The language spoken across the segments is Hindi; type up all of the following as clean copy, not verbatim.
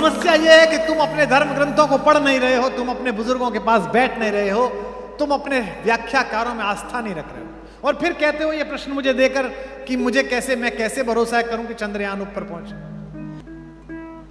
समस्या यह है कि तुम अपने धर्म ग्रंथों को पढ़ नहीं रहे हो, तुम अपने बुजुर्गों के पास बैठ नहीं रहे हो, तुम अपने व्याख्याकारों में आस्था नहीं रख रहे हो, और फिर कहते हो ये प्रश्न मुझे देकर कि मैं कैसे भरोसा करूं कि चंद्रयान ऊपर पहुंचे।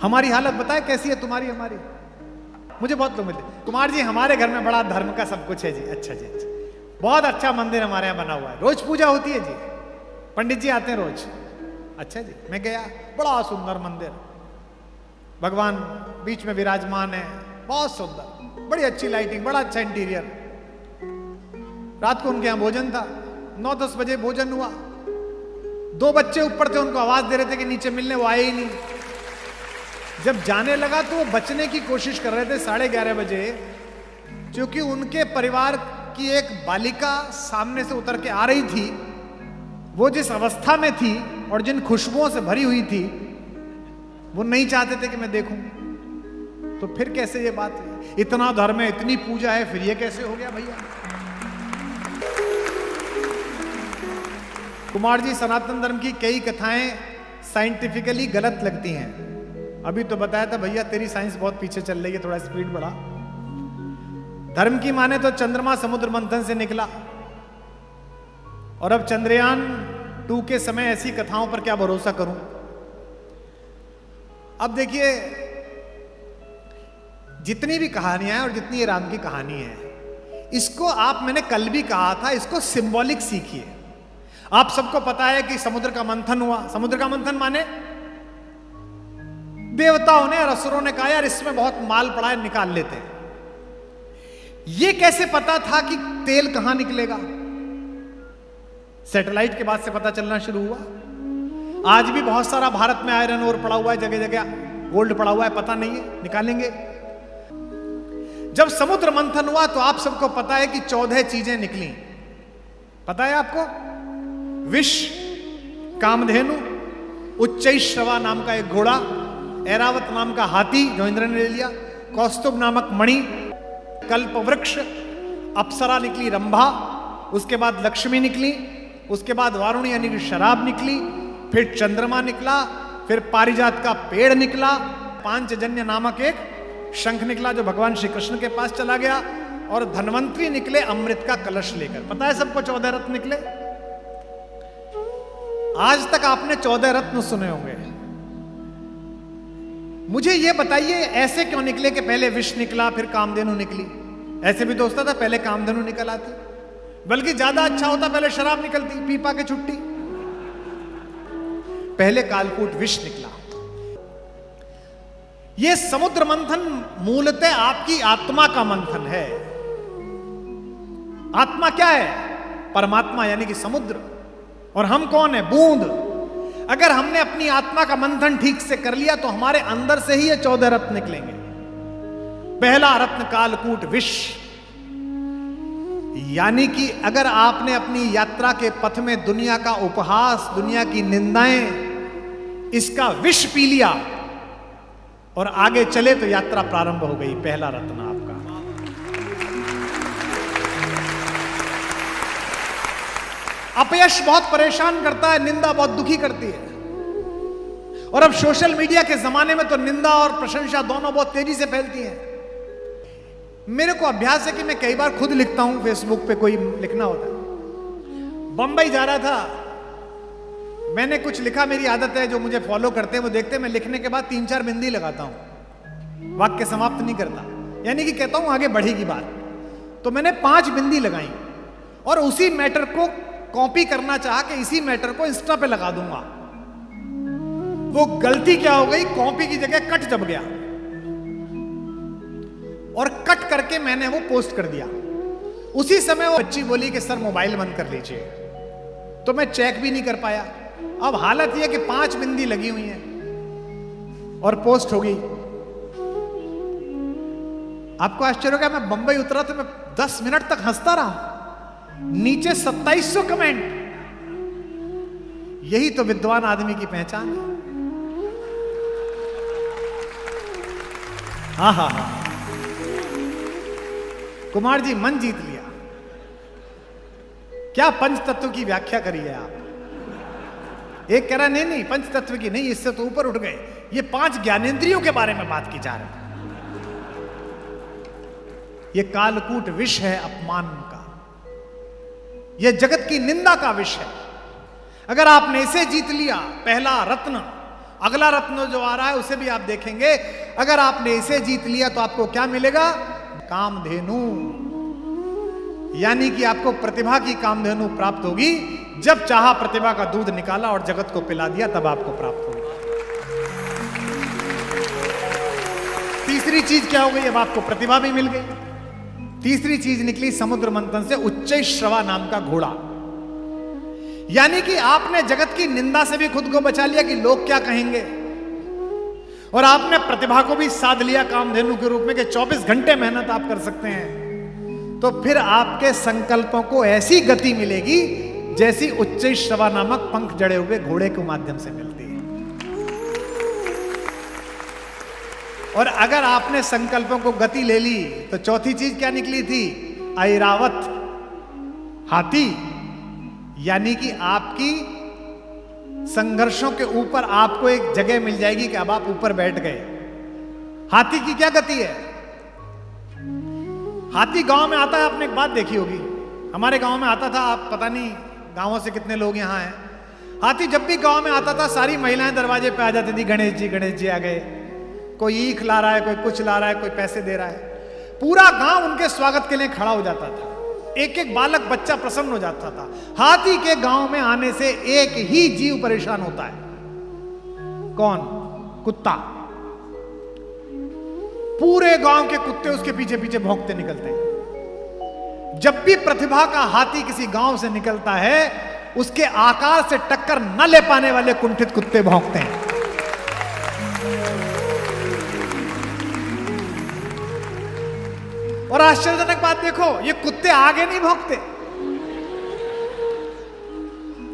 हमारी हालत बताए कैसी है तुम्हारी हमारी। मुझे बहुत लोग मिलते, कुमार जी हमारे घर में बड़ा धर्म का सब कुछ है जी। अच्छा जी, अच्छा, बहुत अच्छा मंदिर हमारे यहाँ बना हुआ है, रोज पूजा होती है जी, पंडित जी आते हैं रोज। अच्छा जी, मैं गया, बड़ा सुंदर मंदिर, भगवान बीच में विराजमान है, बहुत सुंदर, बड़ी अच्छी लाइटिंग, बड़ा अच्छा इंटीरियर। रात को उनके यहाँ भोजन था, 9-10 बजे भोजन हुआ। 2 बच्चे ऊपर थे, उनको आवाज दे रहे थे कि नीचे मिलने, वो आए ही नहीं। जब जाने लगा तो वो बचने की कोशिश कर रहे थे 11:30 बजे, क्योंकि उनके परिवार की एक बालिका सामने से उतर के आ रही थी। वो जिस अवस्था में थी और जिन खुशबुओं से भरी हुई थी, वो नहीं चाहते थे कि मैं देखूं। तो फिर कैसे ये बात है, इतना धर्म है, इतनी पूजा है, फिर ये कैसे हो गया भैया। कुमार जी, सनातन धर्म की कई कथाएं साइंटिफिकली गलत लगती हैं। अभी तो बताया था भैया तेरी साइंस बहुत पीछे चल रही है, थोड़ा स्पीड बढ़ा। धर्म की माने तो चंद्रमा समुद्र मंथन से निकला, और अब चंद्रयान 2 के समय ऐसी कथाओं पर क्या भरोसा करूं। अब देखिए, जितनी भी कहानियां हैं और जितनी ये राम की कहानी है, इसको मैंने कल भी कहा था, इसको सिंबॉलिक सीखिए। आप सबको पता है कि समुद्र का मंथन हुआ। समुद्र का मंथन माने देवताओं ने और असुरों ने कहा यार इसमें बहुत माल पड़ा है, निकाल लेते हैं। ये कैसे पता था कि तेल कहां निकलेगा? सैटेलाइट के बाद से पता चलना शुरू हुआ। आज भी बहुत सारा भारत में आयरन ओर पड़ा हुआ है, जगह जगह गोल्ड पड़ा हुआ है, पता नहीं है, निकालेंगे। जब समुद्र मंथन हुआ तो आप सबको पता है कि 14 चीजें निकली। पता है आपको? विष, कामधेनु, उच्चैश्रवा नाम का एक घोड़ा, ऐरावत नाम का हाथी जो इंद्र ने ले लिया, कौस्तुभ नामक मणि, कल्प वृक्ष, अप्सरा निकली रंभा, उसके बाद लक्ष्मी निकली, उसके बाद वारुणी यानी कि शराब निकली, फिर चंद्रमा निकला, फिर पारिजात का पेड़ निकला, पांचजन्य नामक एक शंख निकला जो भगवान श्री कृष्ण के पास चला गया, और धन्वंतरी निकले अमृत का कलश लेकर। पता है सबको 14 रत्न निकले। आज तक आपने 14 रत्न सुने होंगे। मुझे यह बताइए ऐसे क्यों निकले कि पहले विष निकला फिर कामधेनु निकली? ऐसे भी तो होता था, पहले कामधेनु निकल आती, बल्कि ज्यादा अच्छा होता पहले शराब निकलती, पीपा के छुट्टी। पहले कालकूट विष निकला। यह समुद्र मंथन मूलतः आपकी आत्मा का मंथन है। आत्मा क्या है? परमात्मा यानी कि समुद्र, और हम कौन है? बूंद। अगर हमने अपनी आत्मा का मंथन ठीक से कर लिया तो हमारे अंदर से ही ये 14 रत्न निकलेंगे। पहला रत्न कालकूट विष, यानी कि अगर आपने अपनी यात्रा के पथ में दुनिया का उपहास, दुनिया की निंदाएं, इसका विष पी लिया और आगे चले तो यात्रा प्रारंभ हो गई। पहला रत्न आपका। अपयश बहुत परेशान करता है, निंदा बहुत दुखी करती है, और अब सोशल मीडिया के जमाने में तो निंदा और प्रशंसा दोनों बहुत तेजी से फैलती हैं। मेरे को अभ्यास है कि मैं कई बार खुद लिखता हूं फेसबुक पे, कोई लिखना होता है। बंबई जा रहा था, मैंने कुछ लिखा, मेरी आदत है, जो मुझे फॉलो करते हैं वो देखते हैं, मैं लिखने के बाद 3-4 बिंदी लगाता हूं, वाक्य समाप्त नहीं करता, यानी कि कहता हूं आगे बढ़ेगी बात। तो मैंने 5 बिंदी लगाई और उसी मैटर को कॉपी करना चाहा कि इसी मैटर को इंस्टा पे लगा दूंगा। वो गलती क्या हो गई, कॉपी की जगह कट जब गया और कट करके मैंने वो पोस्ट कर दिया। उसी समय वो बच्ची बोली कि सर मोबाइल बंद कर लीजिए, तो मैं चेक भी नहीं कर पाया। अब हालत यह कि 5 बिंदी लगी हुई हैं और पोस्ट हो गई। आपको आश्चर्य होगा, मैं बंबई उतरा तो मैं 10 मिनट तक हंसता रहा, नीचे 2700 कमेंट। यही तो विद्वान आदमी की पहचान है। हा हा हा। कुमार जी मन जीत लिया। क्या पंच तत्व की व्याख्या करी है आप। एक कह रहा नहीं नहीं पंच तत्व की नहीं, इससे तो ऊपर उठ गए, ये 5 ज्ञानेंद्रियों के बारे में बात की जा रही है। ये कालकूट विष है अपमान का, यह जगत की निंदा का विष है। अगर आपने इसे जीत लिया, पहला रत्न, अगला रत्न जो आ रहा है उसे भी आप देखेंगे, अगर आपने इसे जीत लिया तो आपको क्या मिलेगा? कामधेनु, यानी कि आपको प्रतिभा की कामधेनु प्राप्त होगी। जब चाहा प्रतिभा का दूध निकाला और जगत को पिला दिया, तब आपको प्राप्त होगी। तीसरी चीज क्या हो गई? अब आपको प्रतिभा भी मिल गई। तीसरी चीज निकली समुद्र मंथन से उच्चैश्रवा नाम का घोड़ा, यानी कि आपने जगत की निंदा से भी खुद को बचा लिया कि लोग क्या कहेंगे, और आपने प्रतिभा को भी साध लिया कामधेनु के रूप में कि 24 घंटे मेहनत आप कर सकते हैं। तो फिर आपके संकल्पों को ऐसी गति मिलेगी जैसी उच्चैश्रवा नामक पंख जड़े हुए घोड़े के माध्यम से मिलती है। और अगर आपने संकल्पों को गति ले ली तो चौथी चीज क्या निकली थी? ऐरावत, हाथी, यानी कि आपकी संघर्षों के ऊपर आपको एक जगह मिल जाएगी कि अब आप ऊपर बैठ गए। हाथी की क्या गति है? हाथी गांव में आता है, आपने एक बात देखी होगी, हमारे गांव में आता था, आप पता नहीं गांवों से कितने लोग यहां हैं। हाथी जब भी गांव में आता था, सारी महिलाएं दरवाजे पे आ जाती थी, गणेश जी आ गए, कोई ईख ला रहा है, कोई कुछ ला रहा है, कोई पैसे दे रहा है। पूरा गांव उनके स्वागत के लिए खड़ा हो जाता था, एक एक बालक बच्चा प्रसन्न हो जाता था। हाथी के गांव में आने से एक ही जीव परेशान होता है, कौन? कुत्ता। पूरे गांव के कुत्ते उसके पीछे पीछे भौंकते निकलते हैं। जब भी प्रतिभा का हाथी किसी गांव से निकलता है, उसके आकार से टक्कर न ले पाने वाले कुंठित कुत्ते भौंकते हैं। और आश्चर्यजनक बात देखो, ये कुत्ते आगे नहीं भौंकते,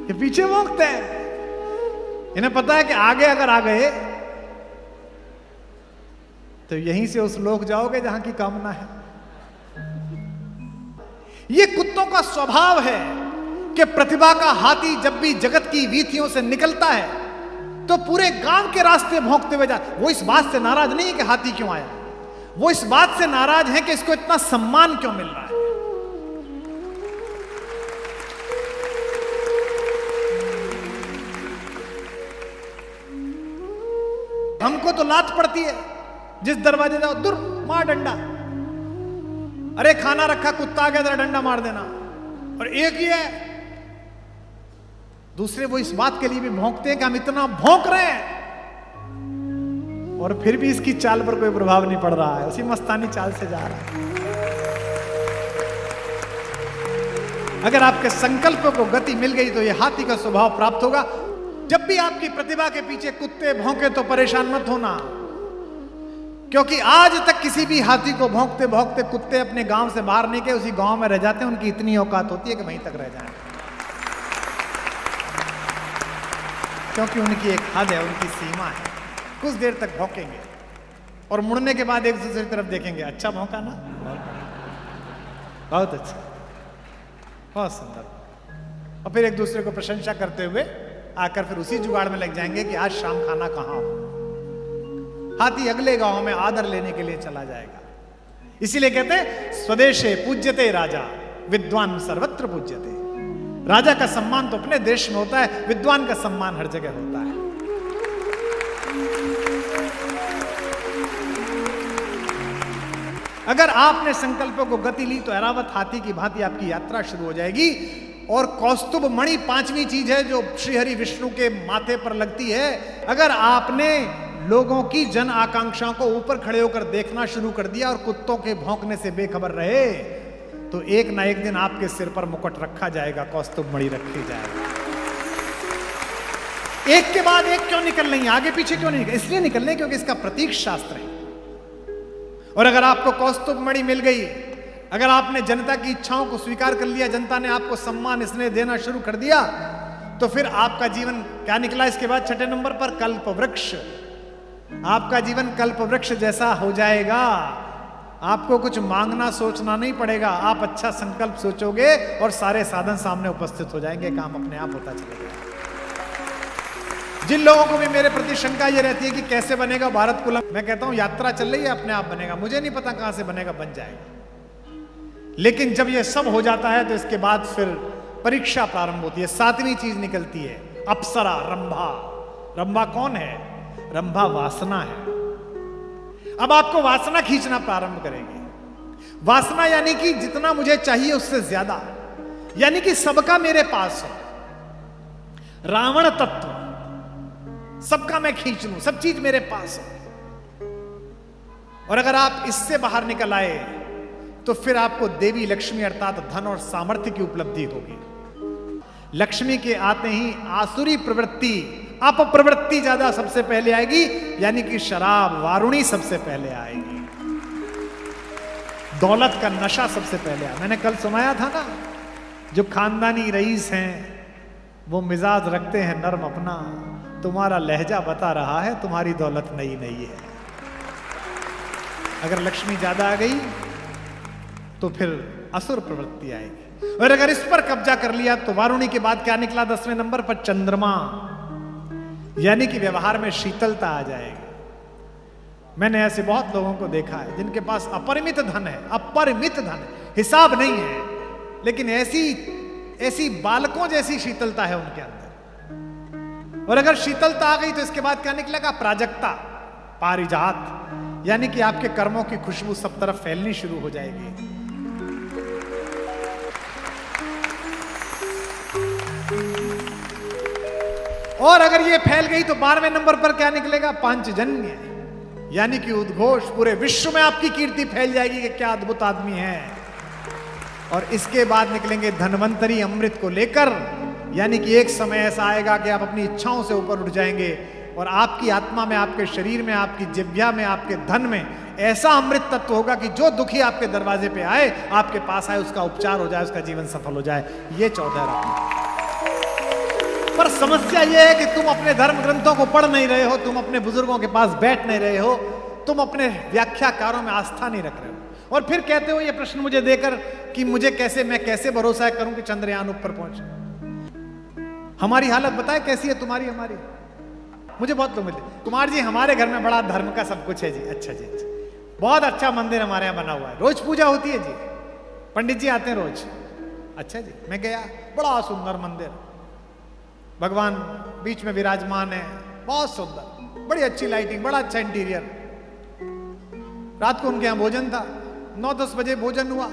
ये पीछे भौंकते हैं। इन्हें पता है कि आगे अगर आ गए तो यहीं से उस लोक जाओगे जहां की कामना है। ये कुत्तों का स्वभाव है कि प्रतिभा का हाथी जब भी जगत की वीथियों से निकलता है तो पूरे गांव के रास्ते भौंकते हुए जाते। वो इस बात से नाराज नहीं है कि हाथी क्यों आया, वो इस बात से नाराज है कि इसको इतना सम्मान क्यों मिल रहा है। हमको तो लात पड़ती है, जिस दरवाजे जाओ दूर मार डंडा, अरे खाना रखा कुत्ता आ गया जरा डंडा मार देना। और एक ही है, दूसरे वो इस बात के लिए भी भौंकते हैं कि हम इतना भौंक रहे हैं और फिर भी इसकी चाल पर कोई प्रभाव नहीं पड़ रहा है, उसी मस्तानी चाल से जा रहा है। अगर आपके संकल्प को गति मिल गई तो यह हाथी का स्वभाव प्राप्त होगा। जब भी आपकी प्रतिभा के पीछे कुत्ते भौंके तो परेशान मत होना, क्योंकि आज तक किसी भी हाथी को भौंकते भौंकते कुत्ते अपने गांव से बाहर नहीं गए, उसी गांव में रह जाते हैं। उनकी इतनी औकात होती है कि वहीं तक रह जाए, क्योंकि उनकी एक हद है, उनकी सीमा है। कुछ देर तक भौंकेंगे और मुड़ने के बाद एक दूसरे की तरफ देखेंगे, अच्छा भौंका ना, बहुत अच्छा, बहुत सुंदर, और फिर एक दूसरे को प्रशंसा करते हुए आकर फिर उसी जुगाड़ में लग जाएंगे कि आज शाम खाना कहां हो। हाथी अगले गांव में आदर लेने के लिए चला जाएगा। इसीलिए कहते हैं स्वदेशे पूज्यते राजा, विद्वान सर्वत्र पूज्यते। राजा का सम्मान तो अपने देश में होता है, विद्वान का सम्मान हर जगह होता है। अगर आपने संकल्पों को गति ली तो ऐरावत हाथी की भांति आपकी यात्रा शुरू हो जाएगी। और कौस्तुभ मणि 5वीं चीज है जो श्रीहरि विष्णु के माथे पर लगती है। अगर आपने लोगों की जन आकांक्षाओं को ऊपर खड़े होकर देखना शुरू कर दिया और कुत्तों के भौंकने से बेखबर रहे, तो एक ना एक दिन आपके सिर पर मुकुट रखा जाएगा, कौस्तुभ मणि रखी जाएगी। एक के बाद एक क्यों निकल रही है, आगे पीछे क्यों नहीं निकल? इसलिए निकल रहे क्योंकि इसका प्रतीक शास्त्र है। और अगर आपको कौस्तुभ मणि मिल गई, अगर आपने जनता की इच्छाओं को स्वीकार कर लिया, जनता ने आपको सम्मान इसने देना शुरू कर दिया, तो फिर आपका जीवन क्या निकला इसके बाद? 6 नंबर पर कल्प वृक्ष। आपका जीवन कल्प वृक्ष जैसा हो जाएगा। आपको कुछ मांगना सोचना नहीं पड़ेगा, आप अच्छा संकल्प सोचोगे और सारे साधन सामने उपस्थित हो जाएंगे, काम अपने आप होता चलेगा। जिन लोगों को भी मेरे प्रति शंका ये रहती है कि कैसे बनेगा भारत कुलम, मैं कहता हूं यात्रा चल रही है, अपने आप बनेगा। मुझे नहीं पता कहां से बनेगा, बन जाएगा। लेकिन जब ये सब हो जाता है तो इसके बाद फिर परीक्षा प्रारंभ होती है। 7वीं चीज निकलती है, अप्सरा, रंभा। रंभा कौन है? रंभा वासना है। अब आपको वासना खींचना प्रारंभ करेगी। वासना यानी कि जितना मुझे चाहिए उससे ज्यादा, यानी कि सबका मेरे पास हो, रावण तत्व, सबका मैं खींच लूं, सब चीज मेरे पास हो। और अगर आप इससे बाहर निकल आए तो फिर आपको देवी लक्ष्मी अर्थात धन और सामर्थ्य की उपलब्धि होगी। लक्ष्मी के आते ही आसुरी प्रवृत्ति, अपप्रवृत्ति ज्यादा सबसे पहले आएगी, यानी कि शराब, वारुणी सबसे पहले आएगी। दौलत का नशा सबसे पहले आया। मैंने कल सुनाया था ना, जो खानदानी रईस हैं वो मिजाज रखते हैं नर्म अपना, तुम्हारा लहजा बता रहा है तुम्हारी दौलत नई नई है। अगर लक्ष्मी ज्यादा आ गई तो फिर असुर प्रवृत्ति आएगी। और अगर इस पर कब्जा कर लिया तो वारुणी के बाद क्या निकला 10वें नंबर पर? चंद्रमा, यानी कि व्यवहार में शीतलता आ जाएगी। मैंने ऐसे बहुत लोगों को देखा है जिनके पास अपरिमित धन है, अपरिमित धन है, हिसाब नहीं है, लेकिन ऐसी बालकों जैसी शीतलता है उनके अंदर। और अगर शीतलता आ गई तो इसके बाद क्या निकलेगा? प्राजक्ता, पारिजात, यानी कि आपके कर्मों की खुशबू सब तरफ फैलनी शुरू हो जाएगी। और अगर ये फैल गई तो 12वें नंबर पर क्या निकलेगा? पांचजन्य, यानी कि उद्घोष, पूरे विश्व में आपकी कीर्ति फैल जाएगी कि क्या अद्भुत आदमी है। और इसके बाद निकलेंगे धनवंतरी, अमृत को लेकर, यानी कि एक समय ऐसा आएगा कि आप अपनी इच्छाओं से ऊपर उठ जाएंगे और आपकी आत्मा में, आपके शरीर में, आपकी जिह्वा में, आपके धन में ऐसा अमृत तत्व होगा कि जो दुखी आपके दरवाजे पे आए, आपके पास आए, उसका उपचार हो जाए, उसका जीवन सफल हो जाए। ये 14 रत्न। पर समस्या यह है कि तुम अपने धर्म ग्रंथों को पढ़ नहीं रहे हो, तुम अपने बुजुर्गों के पास बैठ नहीं रहे हो, तुम अपने व्याख्याकारों में आस्था नहीं रख रहे हो। और फिर कहते हो ये प्रश्न मुझे देकर कि मैं कैसे भरोसा करूं कि चंद्रयान ऊपर पहुंचे। हमारी हालत बताए कैसी है तुम्हारी, हमारी। मुझे बहुत लोग मिलते, कुमार जी हमारे घर में बड़ा धर्म का सब कुछ है जी। अच्छा जी, अच्छा, बहुत अच्छा मंदिर हमारे यहाँ बना हुआ है, रोज पूजा होती है जी, पंडित जी आते हैं रोज। अच्छा जी, मैं गया, बड़ा सुंदर मंदिर, भगवान बीच में विराजमान है, बहुत सुंदर, बड़ी अच्छी लाइटिंग, बड़ा अच्छा इंटीरियर। रात को उनके यहाँ भोजन था, 9-10 बजे भोजन हुआ।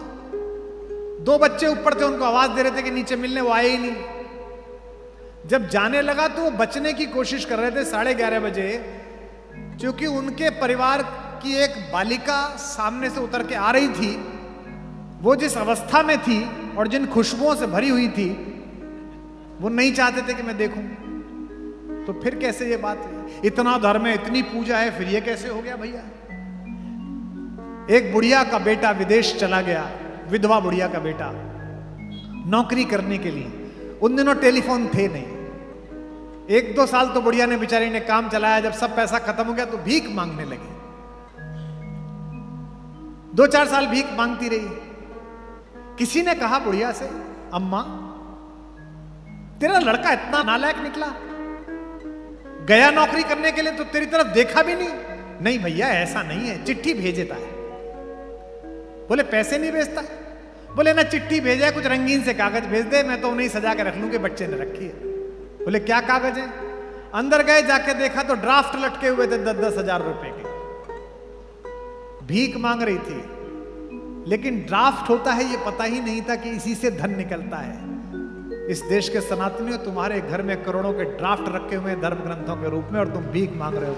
2 बच्चे ऊपर थे, उनको आवाज दे रहे थे कि नीचे मिलने, वो आए ही नहीं। जब जाने लगा तो वो बचने की कोशिश कर रहे थे 11:30 बजे, क्योंकि उनके परिवार की एक बालिका सामने से उतर के आ रही थी। वो जिस अवस्था में थी और जिन खुशबुओं से भरी हुई थी, वो नहीं चाहते थे कि मैं देखूं। तो फिर कैसे ये बात हुई? इतना धर्म है, इतनी पूजा है, फिर ये कैसे हो गया भैया? एक बुढ़िया का बेटा विदेश चला गया, विधवा बुढ़िया का बेटा, नौकरी करने के लिए। उन दिनों टेलीफोन थे नहीं। 1-2 साल तो बुढ़िया ने, बेचारी ने काम चलाया। जब सब पैसा खत्म हो गया तो भीख मांगने लगी। 2-4 साल भीख मांगती रही। किसी ने कहा बुढ़िया से, अम्मा तेरा लड़का इतना नालायक निकला, गया नौकरी करने के लिए तो तेरी तरफ देखा भी नहीं। नहीं भैया ऐसा नहीं है, चिट्ठी भेजता है। बोले पैसे नहीं भेजता? बोले ना चिट्ठी भेजा है, कुछ रंगीन से कागज भेज दे, मैं तो उन्हें सजा के रख लूं कि बच्चे ने रखी है। बोले क्या कागज है? अंदर गए, जाके देखा तो ड्राफ्ट लटके हुए थे 10-10 हजार रुपए के। भीख मांग रही थी, लेकिन ड्राफ्ट होता है ये पता ही नहीं था कि इसी से धन निकलता है। इस देश के सनातनियों, तुम्हारे घर में करोड़ों के ड्राफ्ट रखे हुए हैं धर्म ग्रंथों के रूप में, और तुम भीख मांग रहे हो।